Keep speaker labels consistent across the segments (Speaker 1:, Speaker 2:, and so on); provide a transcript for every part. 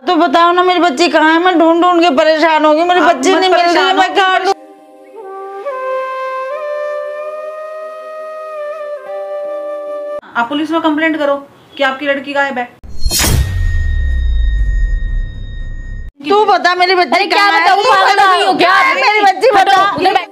Speaker 1: तो बताओ ना मेरी बच्ची कहाँ है? मैं ढूंढ ढूंढ के परेशान होगी, मेरी बच्ची नहीं मिल रही है, मैं कहाँ ढूंढूं?
Speaker 2: आप पुलिस में कंप्लेंट करो कि आपकी लड़की गायब है।
Speaker 1: तू बता मेरी बच्ची
Speaker 3: क्या बताऊं? पागल हो गई हो क्या?
Speaker 1: मेरी बच्ची बता।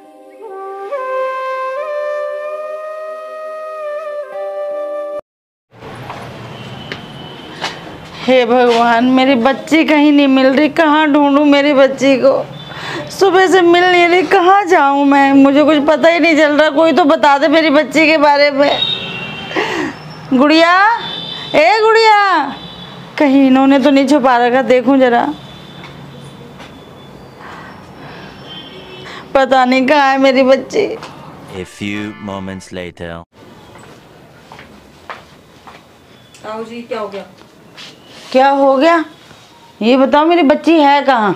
Speaker 1: हे भगवान, मेरी बच्ची कहीं नहीं मिल रही, कहाँ ढूंढूं मेरी बच्ची को? सुबह से मिल नहीं रही, कहाँ जाऊं मैं? मुझे कुछ पता ही नहीं चल रहा। कोई तो बता दे मेरी बच्ची के बारे में। गुड़िया, ए गुड़िया, कहीं इन्होंने तो नहीं छुपा रखा? देखूं जरा, पता नहीं कहाँ है मेरी बच्ची।
Speaker 4: A few moments later.
Speaker 2: आओ जी, क्या हो गया?
Speaker 1: क्या हो गया ये बताओ, मेरी बच्ची है कहाँ?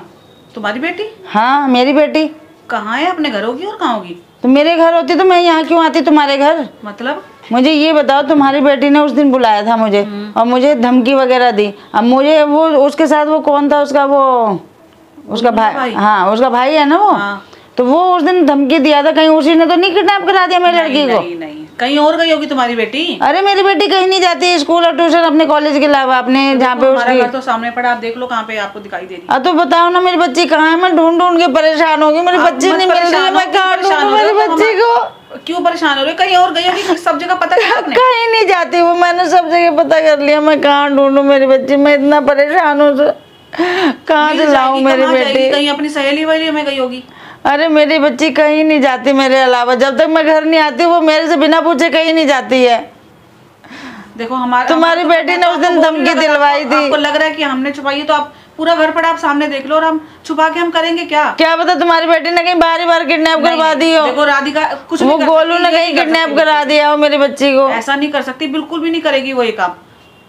Speaker 2: तुम्हारी बेटी?
Speaker 1: हाँ मेरी बेटी।
Speaker 2: कहाँ है? अपने घर होगी और कहाँ होगी?
Speaker 1: तो मेरे घर होती तो मैं यहाँ क्यों आती तुम्हारे घर?
Speaker 2: मतलब
Speaker 1: मुझे ये बताओ, तुम्हारी बेटी ने उस दिन बुलाया था मुझे और मुझे धमकी वगैरह दी। अब मुझे वो उसके साथ वो कौन था उसका, वो उसका भाई। हाँ उसका भाई है ना वो।
Speaker 2: हाँ।
Speaker 1: तो वो उस दिन धमकी दिया था, कहीं उसी ने तो नहीं किडनैप करा दिया मेरी लड़की को?
Speaker 2: नहीं नहीं, कहीं और गई होगी तुम्हारी बेटी।
Speaker 1: अरे मेरी बेटी कहीं नहीं जाती, स्कूल और ट्यूशन अपने कॉलेज के अलावा, अपने जहाँ पे
Speaker 2: हमारा
Speaker 1: उसकी।
Speaker 2: घर तो सामने पड़ा, आप देख लो कहाँ पे आपको दिखाई दे रही।
Speaker 1: तो बताओ ना मेरी बच्ची कहाँ है? मैं ढूंढ ढूंढ के परेशान होगी, मेरी बच्ची नहीं मिल रही है, मैं कहाँ ढूंढूं मेरी बच्ची को?
Speaker 2: क्यों परेशान हो रहे? कहीं और गई होगी, सब जगह पता किया आपने?
Speaker 1: कहीं नहीं जाती वो, मैंने सब जगह पता कर लिया, मैं कहाँ ढूंढूं मेरी बच्ची? मैं इतना परेशान हूँ, कहाँ से लाऊं मेरी बेटी?
Speaker 2: कहीं अपनी सहेली वहेली में गई होगी।
Speaker 1: अरे मेरी बच्ची कहीं नहीं जाती मेरे अलावा, जब तक मैं घर नहीं आती वो मेरे से बिना पूछे कहीं नहीं जाती है।
Speaker 2: देखो हमारा,
Speaker 1: तुम्हारी बेटी ने उस दिन धमकी दिलवाई थी।
Speaker 2: आपको लग रहा है कि हमने छुपाई है, तो आप पूरा घर पड़ा आप सामने देख लो, और हम छुपा के हम करेंगे क्या?
Speaker 1: क्या पता तुम्हारी बेटी ने कहीं बारी बार किडनैप करवा दी हो।
Speaker 2: देखो राधिका कुछ
Speaker 1: वो गोलू ने कहीं किडनैप करा दिया हो मेरी बच्ची को।
Speaker 2: ऐसा नहीं कर सकती, बिल्कुल भी नहीं करेगी वो ये काम।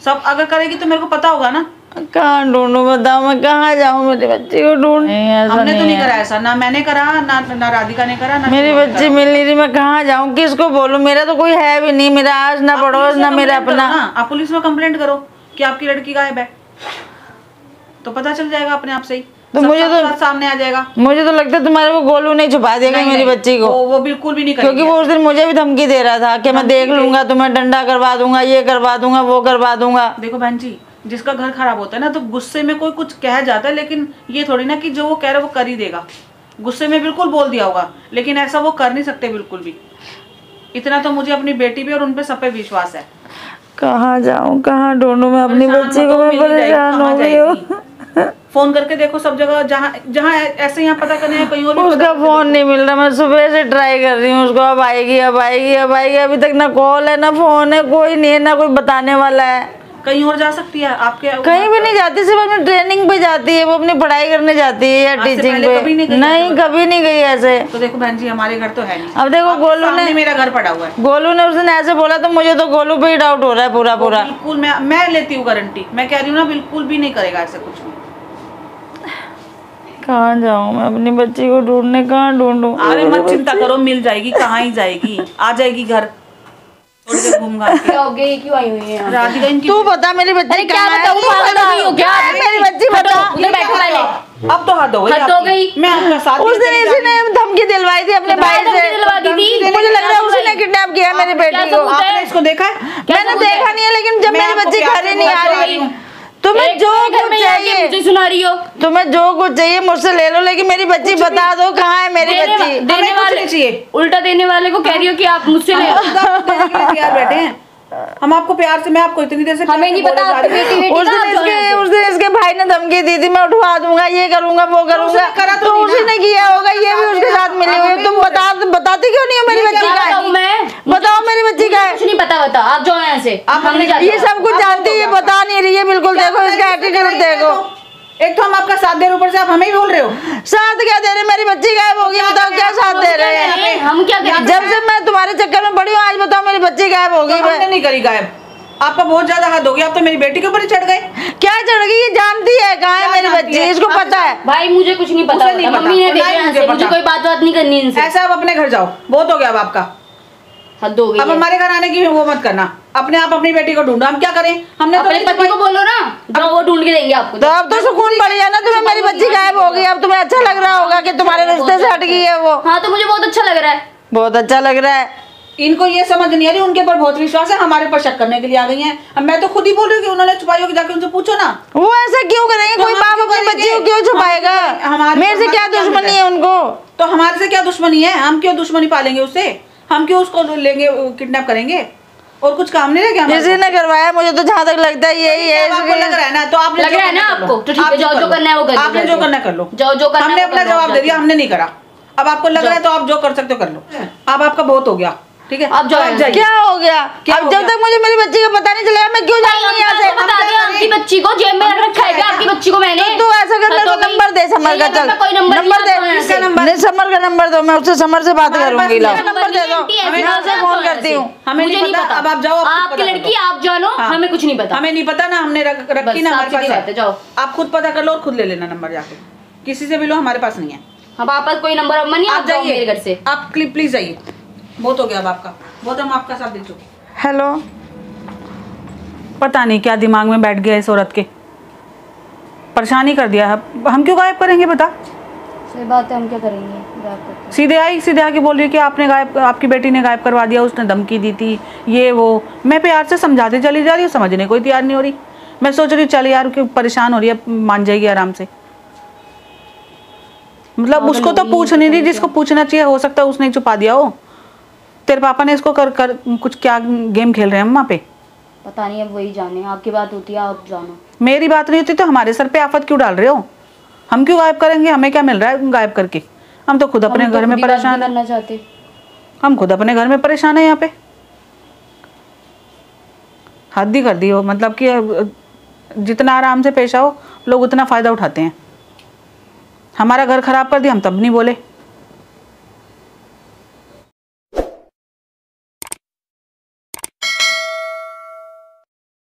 Speaker 2: सब अगर करेगी तो मेरे को पता होगा ना।
Speaker 1: कहाँ ढूंढूं बताओ, मैं कहाँ जाऊँ मेरी बच्ची को ढूंढ?
Speaker 2: हमने तो नहीं करा ऐसा, ना मैंने करा, ना राधिका ने करा, ना
Speaker 1: मेरी बच्ची मिल नहीं रही, मैं कहाँ जाऊँ, किसको बोलूँ? मेरा तो कोई है भी नहीं, मेरा आज ना पड़ोस ना मेरा अपना।
Speaker 2: आप पुलिस में कंप्लेंट करो कि आपकी लड़की गायब है, तो पता चल जाएगा अपने आप से ही।
Speaker 1: तो मुझे तो
Speaker 2: सामने आ जाएगा।
Speaker 1: मुझे तो लगता है तुम्हारे वो गोलू नहीं छुपा देगा मेरी बच्ची को।
Speaker 2: वो बिल्कुल भी नहीं करेगी,
Speaker 1: क्योंकि वो उस दिन मुझे भी धमकी दे रहा था कि मैं देख लूंगा, तुम्हें डंडा करवा दूंगा, ये करवा दूंगा, वो करवा दूंगा।
Speaker 2: देखो बहन जी, जिसका घर खराब होता है ना, तो गुस्से में कोई कुछ कह जाता है, लेकिन ये थोड़ी ना कि जो वो कह रहा है वो कर ही देगा। गुस्से में बिल्कुल बोल दिया होगा, लेकिन ऐसा वो कर नहीं सकते बिल्कुल भी। इतना तो मुझे अपनी बेटी पे और उन पे सब पे विश्वास है।
Speaker 1: कहाँ जाऊँ, कहाँ ढूंढूं मैं अपनी बच्ची को? मैं परेशान हो गई हूँ।
Speaker 2: फोन करके देखो सब जगह, जहाँ जहाँ ऐसे यहाँ पता करने हैं, कहीं और भी
Speaker 1: उसका फोन नहीं मिल रहा, मैं सुबह से ट्राई कर रही हूँ उसको, अब आएगी अब आएगी अब आएगी, अभी तक ना कॉल है ना फोन है, कोई नहीं है, ना कोई बताने वाला है।
Speaker 2: कहीं और जा सकती है आपके?
Speaker 1: कहीं भी नहीं जाती, सिर्फ अपनी ट्रेनिंग पे जाती है, वो अपनी पढ़ाई करने जाती है या टीचिंग पे। नहीं कभी नहीं गई ऐसे।
Speaker 2: तो देखो बहन जी, हमारे घर तो है नहीं।
Speaker 1: अब देखो गोलू ने,
Speaker 2: मेरा घर पड़ा हुआ है।
Speaker 1: गोलू ने उस दिन ऐसे बोला तो मुझे तो गोलू पे ही डाउट हो रहा है पूरा पूरा।
Speaker 2: बिल्कुल मैं लेती हूँ गारंटी, मैं कह रही हूँ ना, बिल्कुल भी नहीं करेगा ऐसा कुछ भी।
Speaker 1: कहाँ जाऊँ मैं अपनी बच्ची को ढूंढने, कहाँ ढूंढूं?
Speaker 2: अरे मत चिंता करो, मिल जाएगी, कहाँ ही जाएगी, आ जाएगी घर। थोड़ी देर घूम घाम के।
Speaker 3: क्या हो गया? क्यों आई हुई है
Speaker 2: राधिका इनकी?
Speaker 1: तू बता मेरी बच्ची
Speaker 3: क्या बताऊं? पागल हो गई हो क्या?
Speaker 1: मेरी बच्ची बता।
Speaker 3: उधर बैठो पहले।
Speaker 2: अब तो हद हो गई,
Speaker 3: हद हो गई।
Speaker 2: मैं आपका साथ।
Speaker 1: उस दिन इसी ने धमकी दिलवाई थी अपने भाई से।
Speaker 3: दिलवा दी थी।
Speaker 1: मुझे लग रहा है उसी ने किडनैप किया मेरी बेटी को।
Speaker 2: आपने इसको देखा है?
Speaker 1: मैंने देखा नहीं है, लेकिन जब मेरी बच्ची घर ही नहीं आ रही, तुम्हें जो कुछ चाहिए
Speaker 3: मुझे सुना रही हो,
Speaker 1: तुम्हें जो कुछ चाहिए मुझसे ले लो, लेकिन मेरी बच्ची बता दो कहाँ है मेरी बच्ची।
Speaker 3: देने वाले चाहिए, उल्टा देने वाले को कह रही हो कि आप मुझसे ले लो।
Speaker 2: तैयार बैठे हैं हम आपको प्यार से, मैं आपको इतनी देर से
Speaker 3: हमें नहीं पता आपकी बेटी बेटी
Speaker 1: उस दिन इसके भाई ने धमकी दी थी, मैं उठवा दूंगा, ये करूंगा वो करूंगा, तो उसी ने किया होगा, ये भी उसके साथ मिली हुई है। तुम बताती क्यों नहीं हो मेरी बच्ची का है? बताओ मेरी बच्ची का है?
Speaker 3: कुछ नहीं पता, बता आप जाओ यहाँ से। हम नहीं जाते,
Speaker 1: ये सब कुछ जानती है, बता नहीं रही है बिल्कुल। देखो इसका एटीट्यूड देखो।
Speaker 2: एक तो हम आपका साथ दे रहे, ऊपर से आप हमें ही बोल रहे हो।
Speaker 1: साथ क्या दे रहे? मेरी बच्ची गायब होगी, बताओ क्या साथ दे रहे हैं?
Speaker 3: हम क्या करें?
Speaker 1: जब से मैं तुम्हारे चक्कर में पड़ी हूँ, आज बताओ मेरी बच्ची गायब होगी।
Speaker 2: मैंने नहीं करी गायब, आपका बहुत ज्यादा हद हो गया। आप तो मेरी बेटी के ऊपर ही चढ़ गए।
Speaker 1: क्या चढ़ गई? ये जानती है कहाँ है मेरी बच्ची, इसको पता है।
Speaker 3: भाई मुझे कुछ नहीं पता, मम्मी ने भेजा यहाँ से, मुझे कोई बात नहीं करनी इनसे।
Speaker 2: ऐसा आप अपने घर जाओ, बहुत हो गया अब आपका।
Speaker 3: हद हो गई
Speaker 2: अब
Speaker 3: है।
Speaker 2: हमारे घर आने की वो मत करना, अपने आप अपनी बेटी को ढूंढो, हम क्या करें? हमने तो
Speaker 3: अपने
Speaker 2: नहीं
Speaker 3: पति को बोलो ना, जो वो ढूंढ के देंगे आपको।
Speaker 1: तो अब तो सुकून पड़ गया ना तुम्हें, मेरी बच्ची गायब हो गई, अब तुम्हें अच्छा लग रहा होगा कि तुम्हारे रिश्ते से हट गई है वो।
Speaker 3: हाँ तो मुझे बहुत अच्छा लग रहा है।
Speaker 1: बहुत अच्छा लग रहा है।
Speaker 2: इनको ये समझ नहीं आ रही, उनके ऊपर बहुत विश्वास है, हमारे ऊपर शक करने के लिए आ गई हैं। अब मैं तो खुद ही बोल रही हूँ कि उन्होंने छुपाई होगी, जाके उनसे पूछो ना।
Speaker 1: वो ऐसा क्यों करेंगे?
Speaker 2: तो
Speaker 1: कोई
Speaker 2: हम
Speaker 1: बाप
Speaker 2: क्यों
Speaker 1: अपनी बच्ची को
Speaker 2: करेंगे?
Speaker 1: क्यों छुपाएगा? मेरे से क्या दुश्मनी है उनको?
Speaker 2: तो हमारे से क्या दुश्मनी है? हम क्यों दुश्मनी पालेंगे उससे? हम क्यों उसको लेंगे, किडनैप करेंगे? और कुछ काम नहीं रह गया?
Speaker 1: किसी ने करवाया, मुझे तो जहाँ तक लगता है यही है।
Speaker 2: आपको लग रहा है ना, तो आपने
Speaker 3: लग रहा है ना आपको, तो ठीक है, जो करना है वो कर लो।
Speaker 2: आपने जो करना कर लो,
Speaker 3: जो करना
Speaker 2: हमने अपना जवाब दे दिया, हमने नहीं करा। अब आपको लग रहा है तो आप जो कर सकते हो कर लो। अब आपका बहुत हो गया, ठीक है?
Speaker 3: आप जाइए।
Speaker 1: क्या हो गया?
Speaker 2: क्या
Speaker 1: अब
Speaker 2: हो
Speaker 1: जब
Speaker 2: गया?
Speaker 1: तक मुझे मेरी बच्ची का पता नहीं चलेगा मैं क्यों जाऊंगी यहाँ से?
Speaker 3: बता दें आपकी बच्ची को जेब में रख रखा है क्या? आपकी बच्ची को मैंने।
Speaker 1: तो ऐसा कर, मेरे को नंबर दे समर का। चल
Speaker 3: कोई नंबर
Speaker 1: दे, इसका नंबर नहीं, समर का नंबर दो, मैं उससे समर से बात करूंगी। लाओ नंबर दे दो, मैं उससे फोन करती हूँ।
Speaker 2: हमें नहीं पता, अब आप जाओ।
Speaker 3: आपकी लड़की आप जानो, हमें कुछ नहीं पता।
Speaker 2: हमें नहीं पता ना, हमने रखी ना हमारे पास है।
Speaker 3: जाओ
Speaker 2: आप खुद पता कर लो और खुद ले लेना नंबर जाके, किसी से भी लो, हमारे पास नहीं है।
Speaker 3: हमारे पास कोई नंबर नहीं। आप जाओ मेरे घर से,
Speaker 2: आप प्लीज जाइए, बहुत हो गया अब आपका, बहुत हम आपका साथ दे चुके।
Speaker 1: हेलो,
Speaker 2: पता नहीं क्या दिमाग में बैठ गया इस औरत के, परेशानी कर दिया है। हम क्यों गायब करेंगे बता?
Speaker 3: सही बात है, हम क्या करेंगे?
Speaker 2: सीधे आके बोल रही है कि आपने गायब, आपकी बेटी ने गायब करवा दिया, उसने धमकी दी थी, ये वो। मैं प्यार से समझाते चली जा रही हूँ, समझने कोई तैयार नहीं हो रही। मैं सोच रही हूँ चल यार, क्यों परेशान हो रही है, मान जाएगी आराम से। मतलब उसको तो पूछ नहीं रही, जिसको पूछना चाहिए, हो सकता है उसने छुपा दिया हो। तेरे पापा ने इसको कर कुछ क्या गेम खेल रहे हैं अम्मा पे?
Speaker 3: पता नहीं, अब वही जाने। आपकी बात होती है, आप जानो।
Speaker 2: मेरी बात नहीं होती तो हमारे सर पे आफत क्यों डाल रहे हो? हम क्यों गायब करेंगे? हमें क्या मिल रहा है गायब करके? हम तो खुद अपने घर में परेशान
Speaker 3: करना चाहते।
Speaker 2: हम खुद अपने घर में परेशान है यहाँ पे। हद ही कर दी हो, मतलब कि जितना आराम से पेश आओ लोग उतना फायदा उठाते हैं। हमारा घर खराब कर दिया, हम तब नहीं बोले।